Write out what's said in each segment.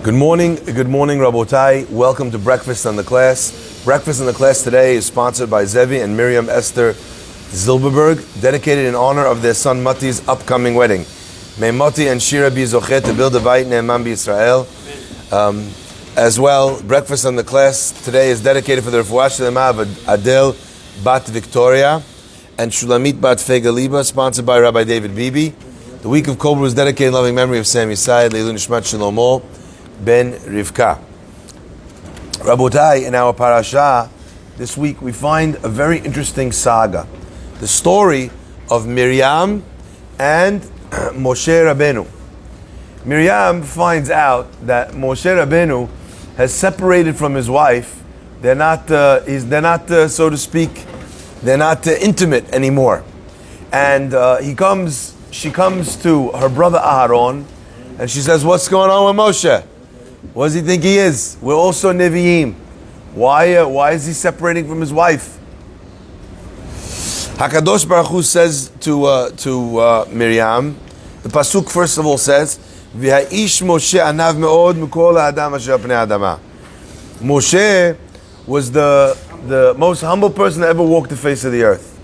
Good morning, Rabotai. Welcome to Breakfast on the Class. Breakfast on the Class today is sponsored by Zevi and Miriam Esther Zilberberg, dedicated in honor of their son Mati's upcoming wedding. May Mati and Shira be zochet to build a Beit Ne'eman B'Yisrael. As well, Breakfast on the Class today is dedicated for the Refuah Shlema of Adel Bat Victoria and Shulamit Bat Fegaliba, sponsored by Rabbi David Bibi. The week of Kobra is dedicated in loving memory of Sam Yisayed, Leilu Nishmat Shlomo Ben Rivka. Rabotai, in our parasha this week, we find a very interesting saga. The story of Miriam and Moshe Rabbeinu. Miriam finds out that Moshe Rabbeinu has separated from his wife. They're not, so to speak, they're not intimate anymore. And she comes to her brother Aharon, and she says, "What's going on with Moshe? What does he think he is? We're also Nevi'im. Why is he separating from his wife?" Hakadosh Baruch Hu says to Miriam, the pasuk first of all says, "V'ha'ish Moshe anav me'od mikol ha'adam asher pnei adama." Moshe was the most humble person that ever walked the face of the earth.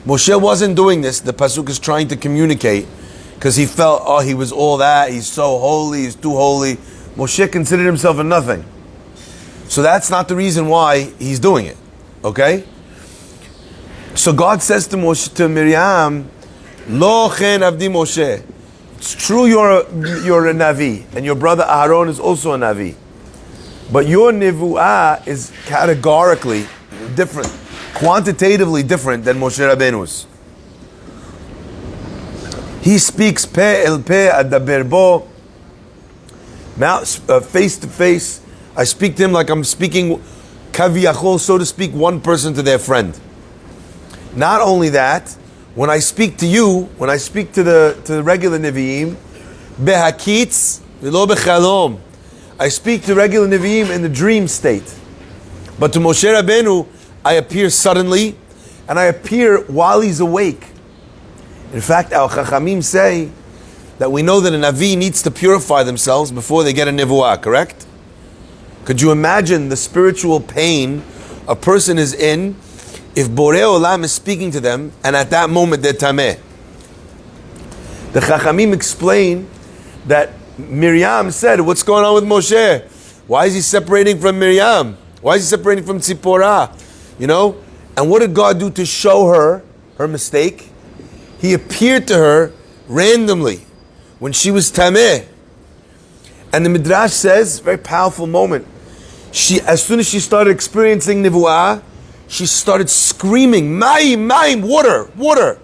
Moshe wasn't doing this. The pasuk is trying to communicate because he felt, he was all that. He's so holy. He's too holy. Moshe considered himself a nothing. So that's not the reason why he's doing it. Okay? So God says to Miriam, "Lo chen avdi Moshe." It's true you're a Navi, and your brother Aharon is also a Navi. But your Nevu'ah is categorically different, quantitatively different than Moshe Rabbeinu's. He speaks peh el peh adaber bo, face to face. I speak to him like I'm speaking kaviyachol, so to speak, one person to their friend. Not only that, when I speak to you, when I speak to the regular Nevi'im, behakitz v'lo bechalom, I speak to regular Nevi'im in the dream state. But to Moshe Rabbeinu, I appear suddenly, and I appear while he's awake. In fact, our Chachamim say that we know that a Navi needs to purify themselves before they get a Nevuah, correct? Could you imagine the spiritual pain a person is in if Borei Olam is speaking to them and at that moment they're Tameh? The Chachamim explain that Miriam said, "What's going on with Moshe? Why is he separating from Miriam? Why is he separating from Tzipporah?" You know? And what did God do to show her her mistake? He appeared to her randomly when she was Tameh. And the Midrash says, very powerful moment, as soon as she started experiencing Nivu'ah, she started screaming, "Ma'im, ma'im, water,"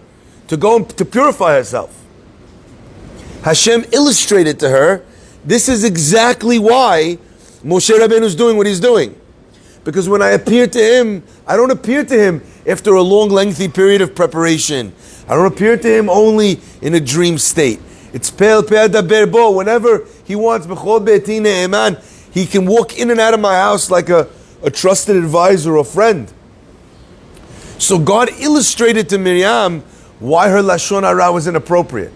to go to purify herself. Hashem illustrated to her, this is exactly why Moshe Rabbeinu is doing what he's doing. Because when I appear to him, I don't appear to him after a long, lengthy period of preparation. I don't appear to him only in a dream state. It's Pe'el Pe'ad Berbo. Whenever he wants, B'chol Be'eti Ne'eman, he can walk in and out of my house like a trusted advisor or friend. So God illustrated to Miriam why her Lashon Hara was inappropriate.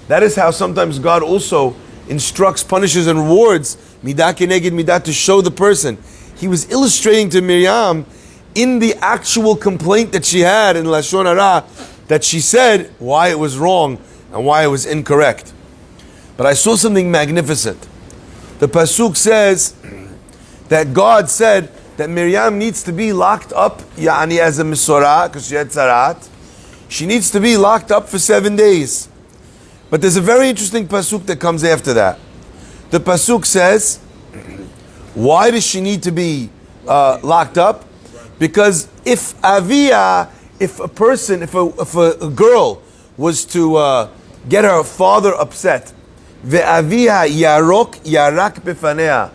That is how sometimes God also instructs, punishes, and rewards Midah Keneged Midah to show the person. He was illustrating to Miriam in the actual complaint that she had in Lashon Hara, that she said why it was wrong and why it was incorrect. But I saw something magnificent. The pasuk says that God said that Miriam needs to be locked up, yani as a misorah, because she had tzarat. She needs to be locked up for 7 days. But there's a very interesting pasuk that comes after that. The pasuk says, why does she need to be locked up? Because if a girl was to get her father upset, ve'avia yarak befanea,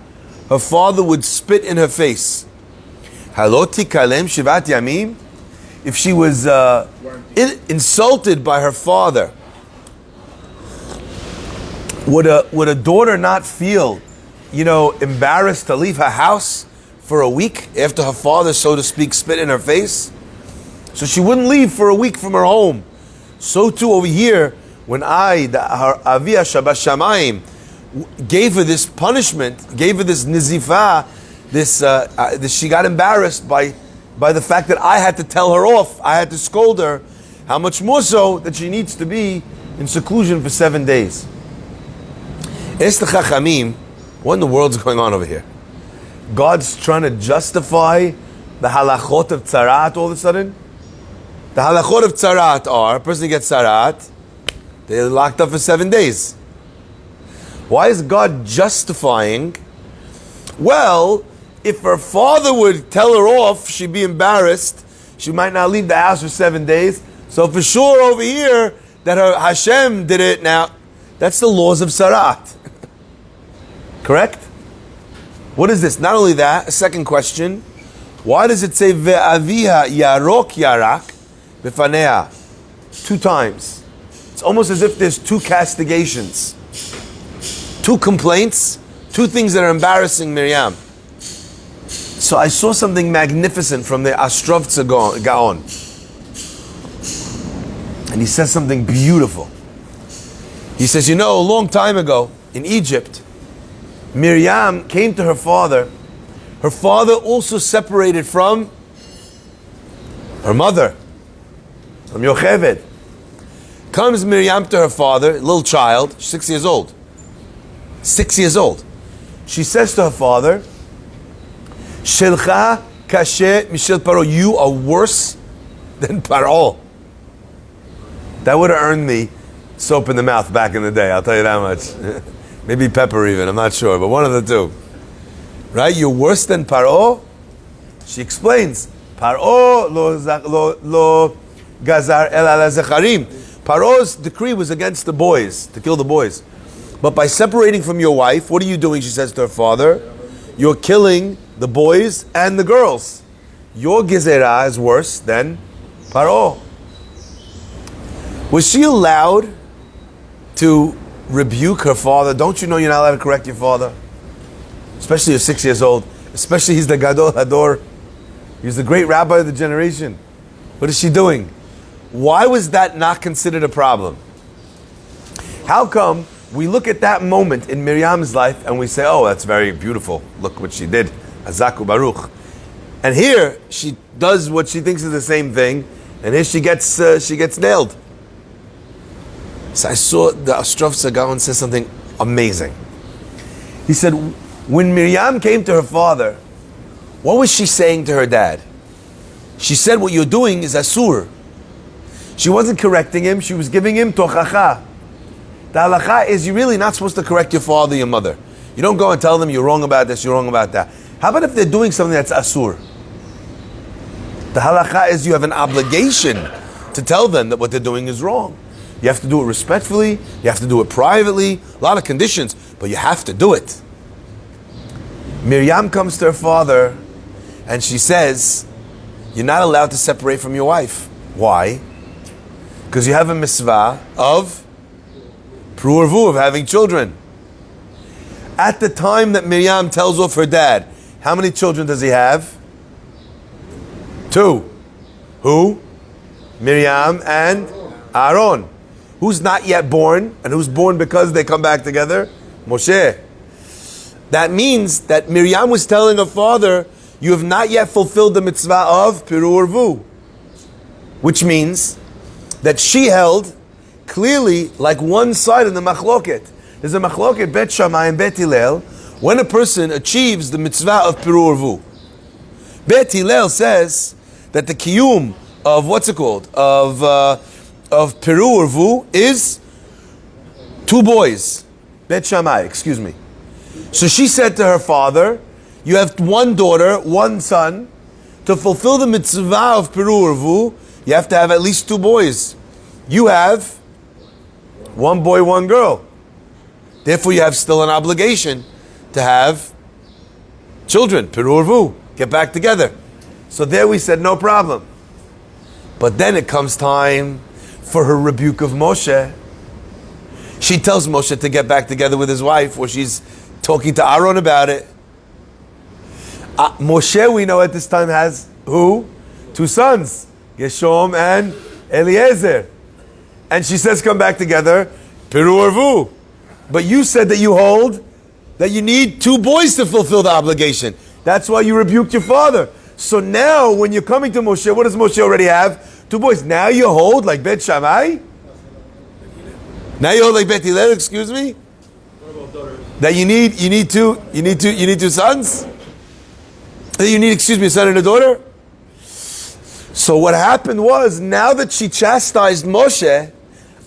her father would spit in her face. Haloti kalem shivat yamim, if she was insulted by her father, would a daughter not feel, embarrassed to leave her house for a week after her father, so to speak, spit in her face? So she wouldn't leave for a week from her home. So too over here, when I, the Avia Shabbat Shamayim, gave her this punishment, gave her this nizifah, this she got embarrassed by the fact that I had to tell her off, I had to scold her. How much more so that she needs to be in seclusion for 7 days. It's the Chachamim. What in the world's going on over here? God's trying to justify the halachot of tzarat all of a sudden. The halachot of tzarat are, a person gets tzarat, they're locked up for 7 days. Why is God justifying? Well, if her father would tell her off, she'd be embarrassed. She might not leave the house for 7 days. So for sure over here, that her Hashem did it now. That's the laws of tzarat. Correct? What is this? Not only that, a second question. Why does it say ve'aviha yarok yarak b'fanea? 2 times. It's almost as if there's 2 castigations. 2 complaints, 2 things that are embarrassing Miriam. So I saw something magnificent from the Astrovtza Gaon. And he says something beautiful. He says, a long time ago in Egypt, Miriam came to her father. Her father also separated from her mother, from Yocheved. Comes Miriam to her father, little child, 6 years old. 6 years old. She says to her father, Shelcha kashe mishel paro. You are worse than Paro. That would have earned me soap in the mouth back in the day, I'll tell you that much. Maybe pepper even, I'm not sure, but one of the 2. Right? You're worse than Paro? She explains, Paro lo gazar el ala zecharim. Paro's decree was against the boys, to kill the boys. But by separating from your wife, what are you doing, she says to her father? You're killing the boys and the girls. Your gezerah is worse than Paro. Was she allowed to rebuke her father? Don't you know you're not allowed to correct your father? Especially you're 6 years old. Especially he's the Gadol Hador. He's the great rabbi of the generation. What is she doing? Why was that not considered a problem? How come we look at that moment in Miriam's life and we say, oh, that's very beautiful. Look what she did. Azaku Baruch. And here she does what she thinks is the same thing, and here she gets nailed. So I saw the Astrovtza Gaon says something amazing. He said, when Miriam came to her father, what was she saying to her dad? She said, what you're doing is asur. She wasn't correcting him, she was giving him tochacha. The halacha is you're really not supposed to correct your father, your mother. You don't go and tell them you're wrong about this, you're wrong about that. How about if they're doing something that's asur? The halacha is you have an obligation to tell them that what they're doing is wrong. You have to do it respectfully, you have to do it privately, a lot of conditions, but you have to do it. Miriam comes to her father and she says, you're not allowed to separate from your wife. Why? Because you have a mitzvah of pru'urvu, of having children. At the time that Miriam tells off her dad, how many children does he have? 2. Who? Miriam and Aaron. Who's not yet born, and who's born because they come back together? Moshe. That means that Miriam was telling her father, you have not yet fulfilled the mitzvah of Piru Urvu. Which means that she held clearly like one side in the machloket. There's a machloket, Bet Shammai and Bet Hillel, when a person achieves the mitzvah of Piru Urvu. Bet Hillel says that the kiyum of, of Piru Urvu is 2 boys. Bet Shammai, excuse me. So she said to her father, you have 1 daughter, 1 son. To fulfill the mitzvah of Piru Urvu, you have to have at least 2 boys. You have 1 boy, 1 girl. Therefore you have still an obligation to have children, Piru Urvu, get back together. So there we said no problem. But then it comes time for her rebuke of Moshe. She tells Moshe to get back together with his wife, or she's talking to Aaron about it. Moshe, we know at this time, has who? 2 sons, Gershom and Eliezer. And she says, come back together, Piru Urvu. But you said that you hold that you need 2 boys to fulfill the obligation. That's why you rebuked your father. So now, when you're coming to Moshe, what does Moshe already have? 2 boys. Now you hold like Bet Shammai? Now you hold like Bet Hillel, excuse me? That you need 2 sons? That you need, excuse me, a son and a daughter? So what happened was, now that she chastised Moshe,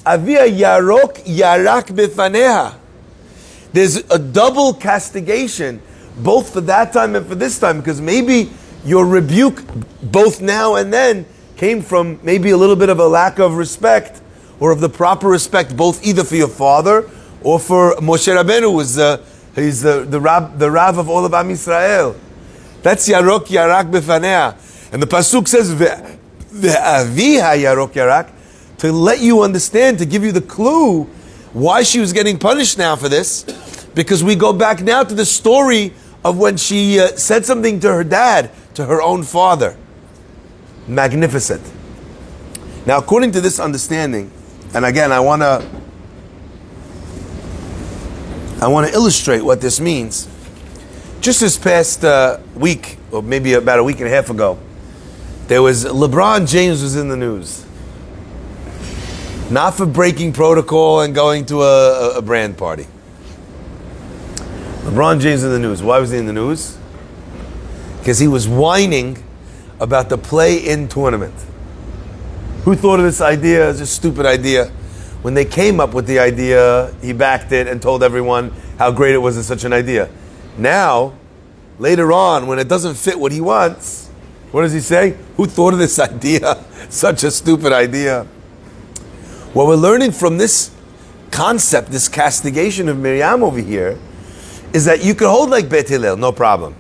Avia Yarok Yarak Bifaneha. There's a double castigation, both for that time and for this time, because maybe your rebuke, both now and then, came from maybe a little bit of a lack of respect, or of the proper respect, both either for your father or for Moshe Rabbeinu, he's the Rav of all of Am Yisrael. That's Yarok Yarak Bifanea. And the Pasuk says, Ve'aviha Yarok Yarak, to let you understand, to give you the clue why she was getting punished now for this, because we go back now to the story of when she said something to her dad, to her own father. Magnificent. Now, according to this understanding, and again, I want to illustrate what this means. Just this past week, or maybe about a week and a half ago, there was LeBron James was in the news. Not for breaking protocol and going to a brand party. LeBron James in the news. Why was he in the news? Because he was whining about the play-in tournament. Who thought of this idea? It's a stupid idea. When they came up with the idea, he backed it and told everyone how great it was as such an idea. Now, later on, when it doesn't fit what he wants, what does he say? Who thought of this idea? Such a stupid idea. What we're learning from this concept, this castigation of Miriam over here, is that you could hold like Bet Hillel, no problem.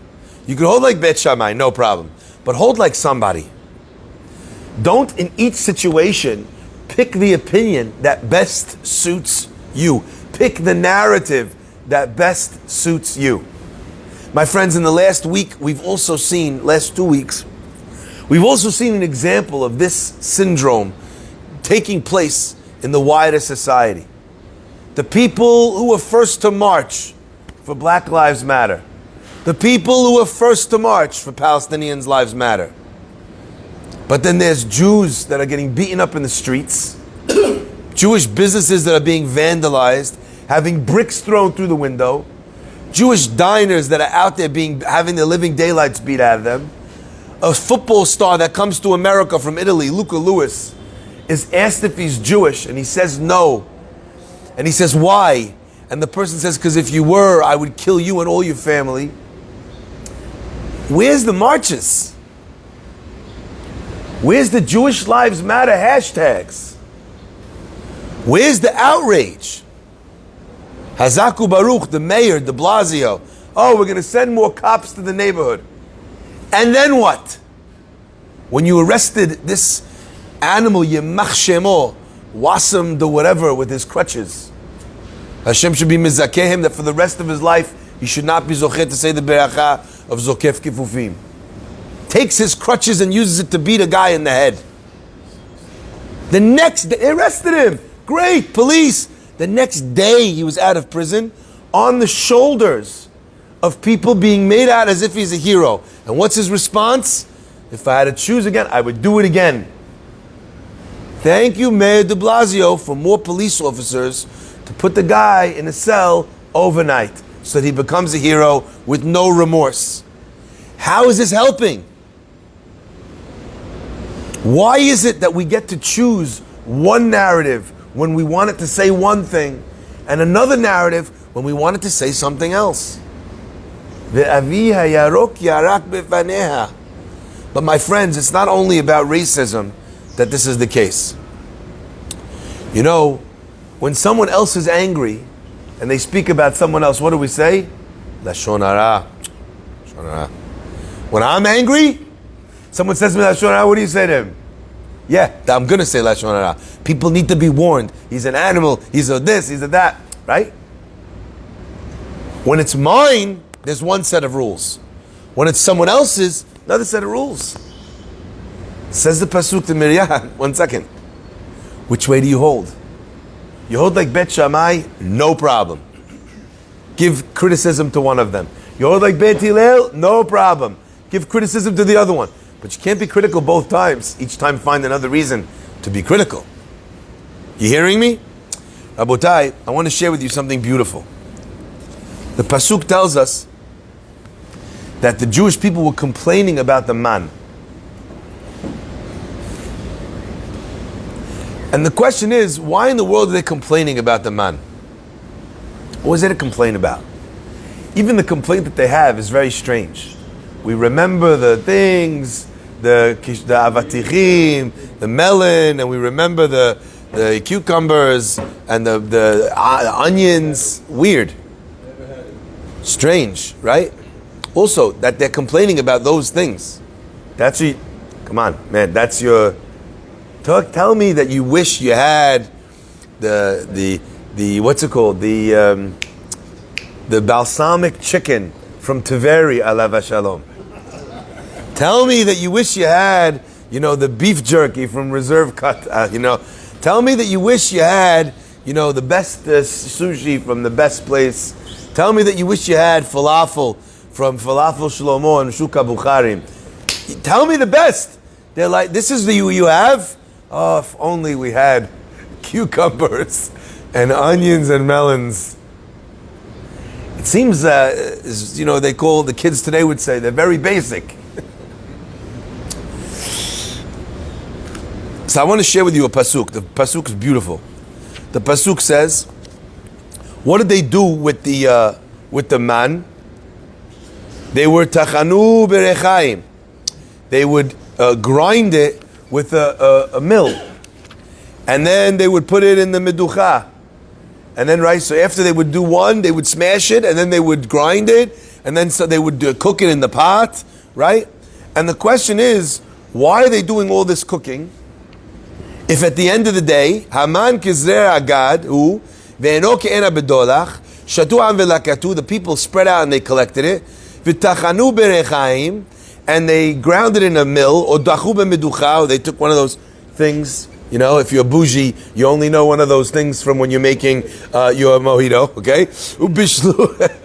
You could hold like Bet Shammai, no problem. But hold like somebody. Don't in each situation pick the opinion that best suits you. Pick the narrative that best suits you. My friends, in the last week, we've also seen, last 2 weeks, we've also seen an example of this syndrome taking place in the wider society. The people who were first to march for Black Lives Matter. The people who were first to march for Palestinians' Lives Matter. But then there's Jews that are getting beaten up in the streets. Jewish businesses that are being vandalized, having bricks thrown through the window. Jewish diners that are out there having their living daylights beat out of them. A football star that comes to America from Italy, Luca Lewis, is asked if he's Jewish, and he says no. And he says, why? And the person says, because if you were, I would kill you and all your family. Where's the marches? Where's the Jewish Lives Matter hashtags? Where's the outrage? Hazaku Baruch, the mayor, de Blasio. Oh, we're going to send more cops to the neighborhood. And then what? When you arrested this animal, Yemach Shemo, Wassam the whatever, with his crutches, Hashem should be mizakeh him that for the rest of his life he should not be zochet to say the beracha of Zokef Kifufim. Takes his crutches and uses it to beat a guy in the head. The next day, they arrested him. Great, police. The next day he was out of prison on the shoulders of people being made out as if he's a hero. And what's his response? If I had to choose again, I would do it again. Thank you, Mayor de Blasio, for more police officers to put the guy in a cell overnight so that he becomes a hero with no remorse. How is this helping? Why is it that we get to choose one narrative when we want it to say one thing and another narrative when we want it to say something else? But my friends, it's not only about racism that this is the case. You know, when someone else is angry and they speak about someone else, what do we say? Lashon hara. When I'm angry, someone says to me Lashon hara, what do you say to him? Yeah, I'm going to say Lashon hara. People need to be warned. He's an animal, he's a this, he's a that, right? When it's mine, there's one set of rules. When it's someone else's, another set of rules. Says the Pasuk to Miriam, 1 second. Which way do you hold? You hold like Bet Shammai, no problem. Give criticism to one of them. You're like Beit Hillel, no problem. Give criticism to the other one. But you can't be critical both times. Each time find another reason to be critical. You hearing me? Rabotai, I want to share with you something beautiful. The Pasuk tells us that the Jewish people were complaining about the man. And the question is, why in the world are they complaining about the man? What is there to complain about? Even the complaint that they have is very strange. We remember the things, the avatichim, the melon, and we remember the cucumbers and the onions. Weird. Strange, right? Also, that they're complaining about those things. That's your, come on, man, that's your, tell me that you wish you had the what's it called? The balsamic chicken from Taveri, alav shalom. Tell me that you wish you had, the beef jerky from Reserve Cut, Tell me that you wish you had, the best sushi from the best place. Tell me that you wish you had falafel from Falafel Shlomo and Shuka Bukharim. Tell me the best. They're like, this is the you have? Oh, if only we had cucumbers and onions and melons. It seems, they call, the kids today would say, they're very basic. So I want to share with you a pasuk. The pasuk is beautiful. The pasuk says, what did they do with the man? They were tachanu berechaim. They would grind it with a mill, and then they would put it in the meducha, and then so after they would do one, they would smash it, and then they would grind it, and then so they would cook it in the pot, right? And the question is, why are they doing all this cooking? If at the end of the day, Haman kizrer agad hu ve'eno ke'ena bedolach shatu am velakatu, the people spread out and they collected it, v'tachanu berechaim, and they ground it in a mill, or dachu b'meducha, or they took one of those things. If you're bougie, you only know one of those things from when you're making your mojito, okay? Ubishlu.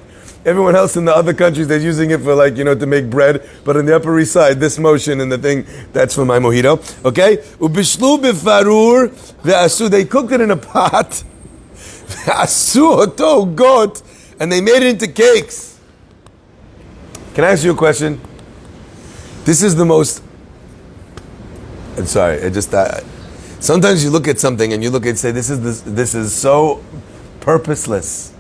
Everyone else in the other countries, they're using it for to make bread. But on the Upper East Side, this motion and the thing, that's for my mojito. Okay? Ubishlu bifarur ve'asu. They cooked it in a pot. Ve'asu oto got. And they made it into cakes. Can I ask you a question? This is the most... I'm sorry, sometimes you look at something and you look and say, this is so purposeless.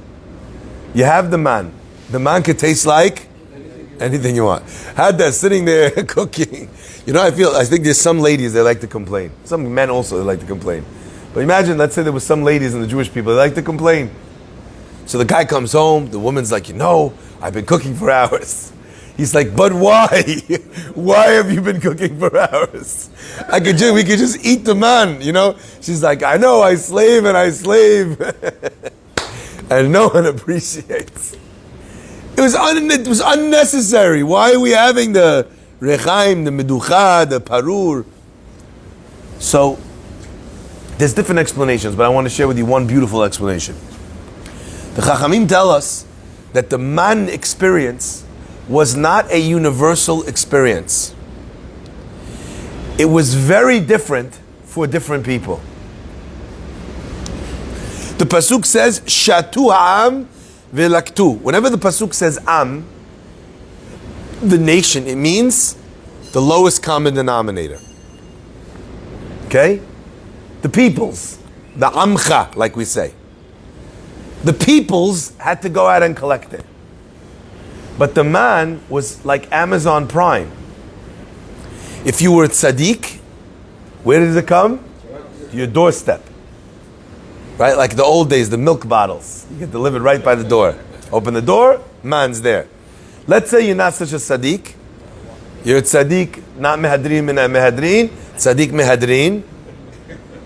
You have the man. The man could taste like anything you want. Had that sitting there cooking. I think there's some ladies that like to complain. Some men also like to complain. But imagine, let's say there was some ladies in the Jewish people that like to complain. So the guy comes home, the woman's like, I've been cooking for hours. He's like, but why? Why have you been cooking for hours? We could just eat the man, She's like, I know, I slave and I slave. And no one appreciates. It was unnecessary. Why are we having the rechaim, the meducha, the parur? So, there's different explanations, but I want to share with you one beautiful explanation. The Chachamim tell us that the man experience was not a universal experience. It was very different for different people. The pasuk says, Shatu ha'am ve'laktu. Whenever the pasuk says am, the nation, it means the lowest common denominator. Okay? The peoples, the amcha, like we say. The peoples had to go out and collect it. But the man was like Amazon Prime. If you were tzaddik, where did it come? To your doorstep. Right? Like the old days, the milk bottles. You get delivered right by the door. Open the door, man's there. Let's say you're not such a tzaddik. You're a tzaddik, not mehadrin min mehadrin, tzaddik mehadrin.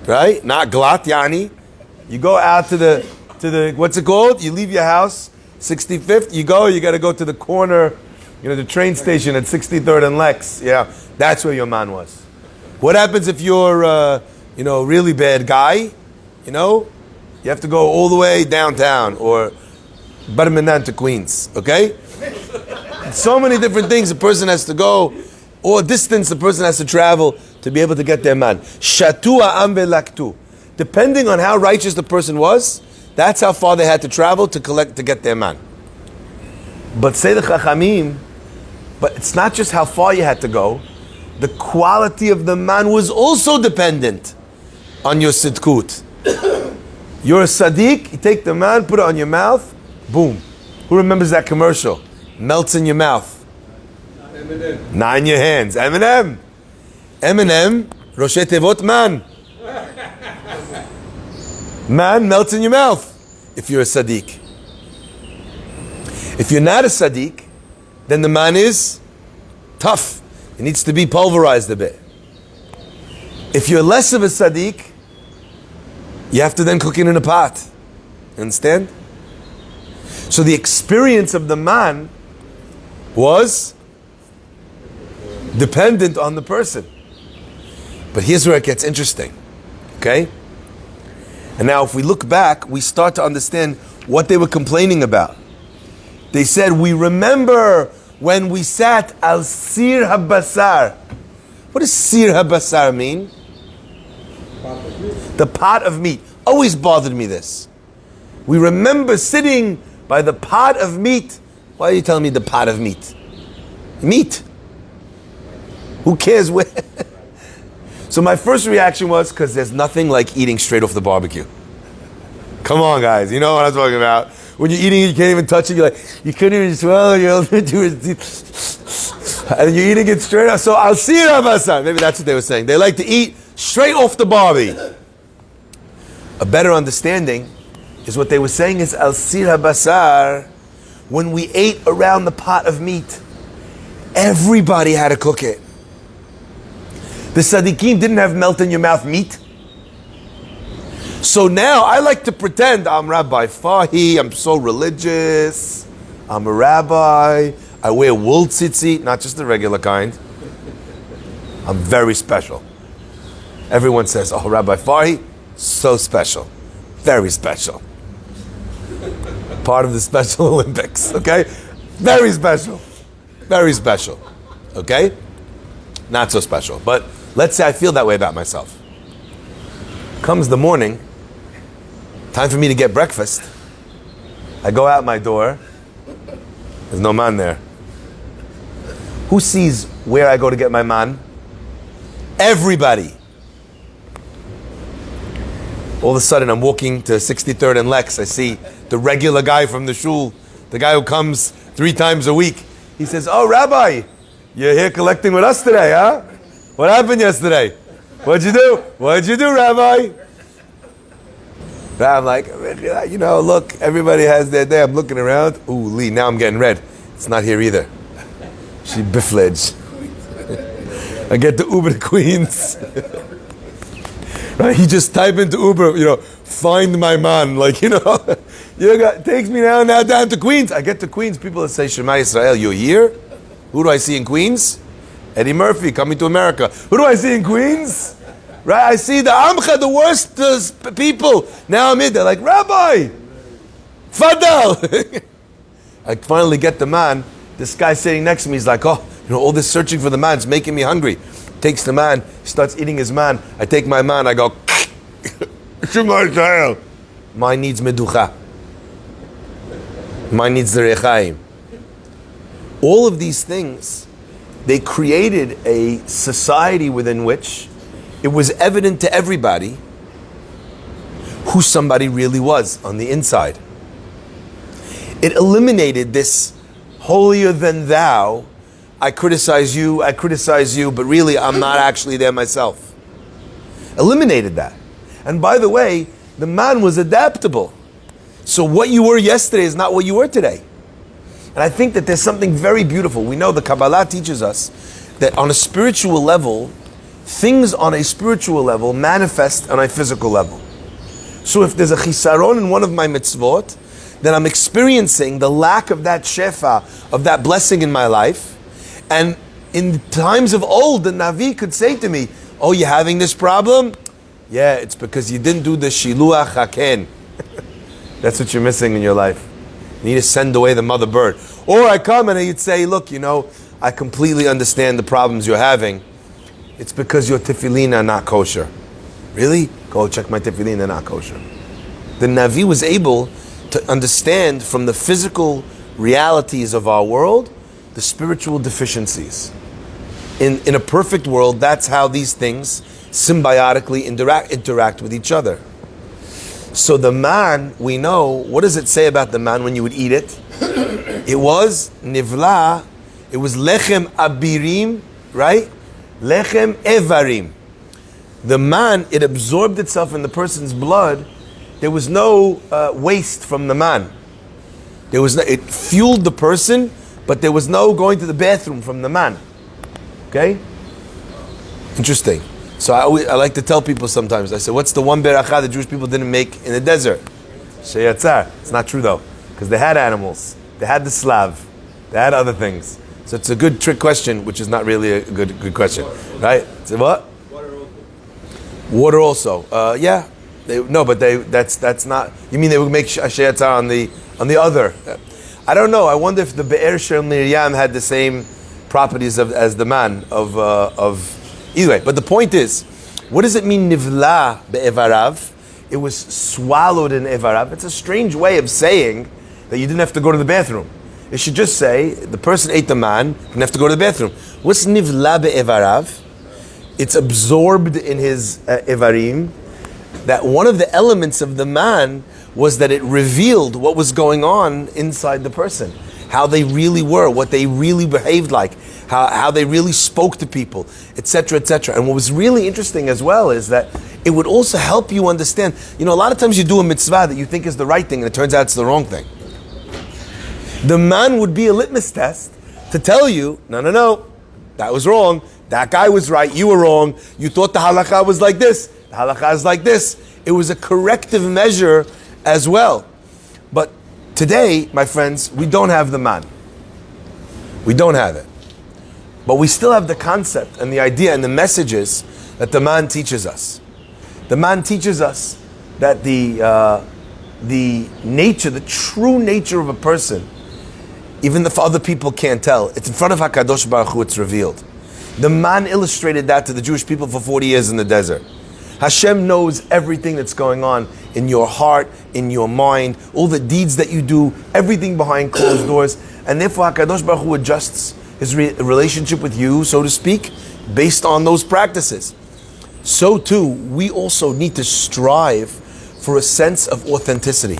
Right? Not glat, yani. You go out to the what's it called? You leave your house, 65th, you got to go to the corner, the train station at 63rd and Lex. Yeah, that's where your man was. What happens if you're, a really bad guy? You have to go all the way downtown, or Bar Minan to Queens, okay? So many different things a person has to go, or distance the person has to travel to be able to get their man. Shatu ha'am ve'laktu. Depending on how righteous the person was, that's how far they had to travel to get their man. But say the Chachamim, but it's not just how far you had to go. The quality of the man was also dependent on your sidkut. You're a Sadiq, you take the man, put it on your mouth, boom. Who remembers that commercial? Melts in your mouth. Eminem. Not in your hands. Eminem. Eminem, Roshei Tevot man. Man melts in your mouth if you're a Sadiq. If you're not a Sadiq, then the man is tough. It needs to be pulverized a bit. If you're less of a Sadiq, you have to then cook it in a pot. Understand? So the experience of the man was dependent on the person. But here's where it gets interesting. Okay? And now if we look back, we start to understand what they were complaining about. They said, we remember when we sat al sir habasar. What does sir habasar mean? The pot of meat. Always bothered me this. We remember sitting by the pot of meat. Why are you telling me the pot of meat? Meat. Who cares where? So my first reaction was, because there's nothing like eating straight off the barbecue. Come on, guys. You know what I'm talking about. When you're eating, you can't even touch it. You're like, you couldn't even swallow. You're and you're eating it straight up. So I'll see it on my side. Maybe that's what they were saying. They like to eat straight off the barbie. A better understanding is what they were saying is al sir habasar. When we ate around the pot of meat, everybody had to cook it. The Sadiqim didn't have melt in your mouth meat. So now I like to pretend I'm Rabbi Fahi, I'm so religious, I'm a rabbi, I wear wool tzitzit, not just the regular kind. I'm very special. Everyone says, oh, Rabbi Fahi, so special, very special. Part of the Special Olympics, okay? Very special, okay? Not so special, but let's say I feel that way about myself. Comes the morning, time for me to get breakfast. I go out my door. There's no man there. Who sees where I go to get my man? Everybody. All of a sudden, I'm walking to 63rd and Lex. I see the regular guy from the shul, the guy who comes 3 times a week. He says, oh, Rabbi, you're here collecting with us today, huh? What happened yesterday? What'd you do? What'd you do, Rabbi? I'm like, you know, look, everybody has their day. I'm looking around. Ooh, Lee, now I'm getting red. It's not here either. She biffledged. I get the Uber to Queens. Right? He just type into Uber, you know, find my man. Like, you know, takes me now down to Queens. I get to Queens, people that say, Shema Yisrael, you're here? Who do I see in Queens? Eddie Murphy coming to America. Who do I see in Queens? Right? I see the Amcha, the worst people. Now I'm in there like, Rabbi, Fadal. I finally get the man. This guy sitting next to me is like, oh, you know, all this searching for the man is making me hungry. Takes the man, starts eating his man. I take my man, I go, mine needs meducha. Mine needs the rechaim. All of these things, they created a society within which it was evident to everybody who somebody really was on the inside. It eliminated this holier than thou. I criticize you, but really I'm not actually there myself. Eliminated that. And by the way, the man was adaptable. So what you were yesterday is not what you were today. And I think that there's something very beautiful. We know the Kabbalah teaches us that on a spiritual level, things on a spiritual level manifest on a physical level. So if there's a chisaron in one of my mitzvot, then I'm experiencing the lack of that shefa, of that blessing in my life. And in times of old, the Navi could say to me, oh, you're having this problem? Yeah, it's because you didn't do the shiluach haken. That's what you're missing in your life. You need to send away the mother bird. Or I come and you'd say, look, I completely understand the problems you're having. It's because your tefillin are not kosher. Really? Go check my tefillin, they're not kosher. The Navi was able to understand from the physical realities of our world the spiritual deficiencies. In a perfect world, that's how these things symbiotically interact with each other. So the man, we know, what does it say about the man when you would eat it? It was nivla, it was lechem abirim, right? Lechem evarim. The man, it absorbed itself in the person's blood. There was no waste from the man. It fueled the person, but there was no going to the bathroom from the man. Okay? Interesting. So I like to tell people sometimes, I say, what's the one beracha the Jewish people didn't make in the desert? Sheyatzar. It's not true though, because they had animals. They had the Slav. They had other things. So it's a good trick question, which is not really a good question. Right? Say what? Water also. Yeah. That's not. You mean they would make sheyatzar on the other? I don't know. I wonder if the Be'er Shel Miriam had the same properties as the man of. Either way, but the point is, what does it mean nivla be'evarav? It was swallowed in evarav. It's a strange way of saying that you didn't have to go to the bathroom. It should just say the person ate the man, didn't have to go to the bathroom. What's nivla be'evarav? It's absorbed in his evarim. That one of the elements of the man was that it revealed what was going on inside the person, how they really were, what they really behaved like, how they really spoke to people, etc., etc. And what was really interesting as well is that it would also help you understand, a lot of times you do a mitzvah that you think is the right thing and it turns out it's the wrong thing. The man would be a litmus test to tell you, no, that was wrong, that guy was right, you were wrong, you thought the halakha was like this, the halakha is like this. It was a corrective measure as well. But today, my friends, we don't have the man. We don't have it. But we still have the concept and the idea and the messages that the man teaches us. The man teaches us that the nature, the true nature of a person, even if other people can't tell, it's in front of HaKadosh Baruch Hu, it's revealed. The man illustrated that to the Jewish people for 40 years in the desert. Hashem knows everything that's going on in your heart, in your mind, all the deeds that you do, everything behind closed doors. And therefore HaKadosh Baruch Hu adjusts his relationship with you, so to speak, based on those practices. So too, we also need to strive for a sense of authenticity.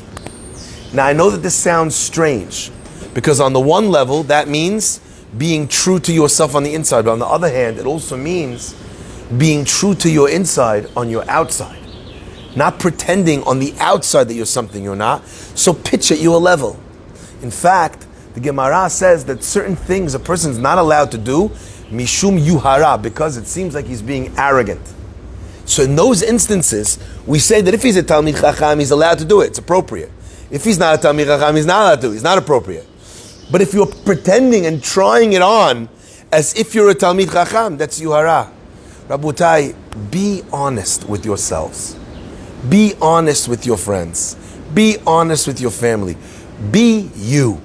Now I know that this sounds strange, because on the one level, that means being true to yourself on the inside, but on the other hand, it also means being true to your inside on your outside. Not pretending on the outside that you're something you're not, so pitch at your level. In fact, the Gemara says that certain things a person's not allowed to do, mishum yuhara, because it seems like he's being arrogant. So in those instances, we say that if he's a Talmid Chacham, he's allowed to do it, it's appropriate. If he's not a Talmid Chacham, he's not allowed to, it's not appropriate. But if you're pretending and trying it on as if you're a Talmid Chacham, that's yuhara. Rabutai, be honest with yourselves. Be honest with your friends. Be honest with your family. Be you.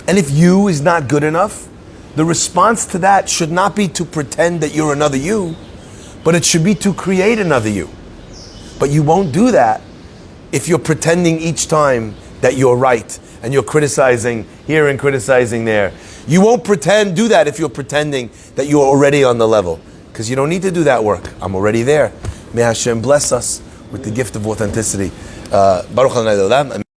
And if you is not good enough, the response to that should not be to pretend that you're another you, but it should be to create another you. But you won't do that if you're pretending each time that you're right and you're criticizing here and criticizing there. You won't do that if you're pretending that you're already on the level, because you don't need to do that work. I'm already there. May Hashem bless us with the gift of authenticity. Baruch Adonai Le'olam.